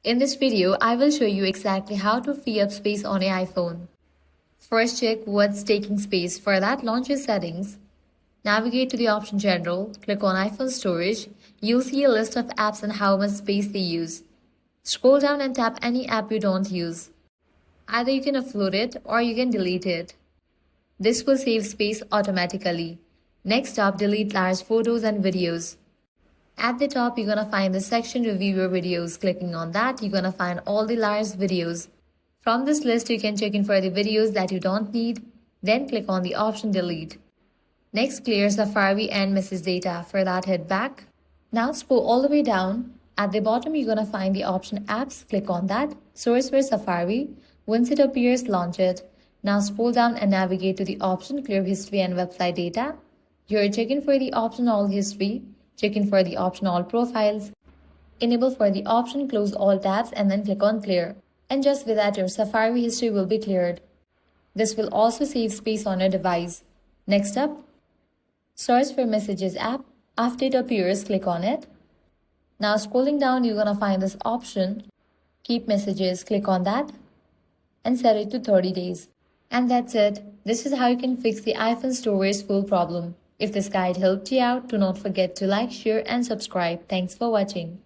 In this video, I will show you exactly how to free up space on your iPhone. First, check what's taking space. For that, launch your settings. Navigate to the option General, click on iPhone Storage. You'll see a list of apps and how much space they use. Scroll down and tap any app you don't use. Either you can offload it or you can delete it. This will save space automatically. Next up, delete large photos and videos. At the top, you're gonna find the section Review Your Videos. Clicking on that, you're gonna find all the large videos. From this list, you can check in for the videos that you don't need. Then click on the option Delete. Next, clear Safari and message data. For that, head back. Now scroll all the way down. At the bottom, you're gonna find the option Apps. Click on that. Search for Safari. Once it appears, launch it. Now scroll down and navigate to the option Clear History and Website Data. You're checking for the option All History. Check in for the option All Profiles. Enable for the option Close All Tabs and then click on Clear. And just with that, your Safari history will be cleared. This will also save space on your device. Next up, search for Messages app. After it appears, click on it. Now scrolling down, you're gonna find this option, Keep Messages. Click on that and set it to 30 days. And that's it. This is how you can fix the iPhone storage full problem. If this guide helped you out, do not forget to like, share and subscribe. Thanks for watching.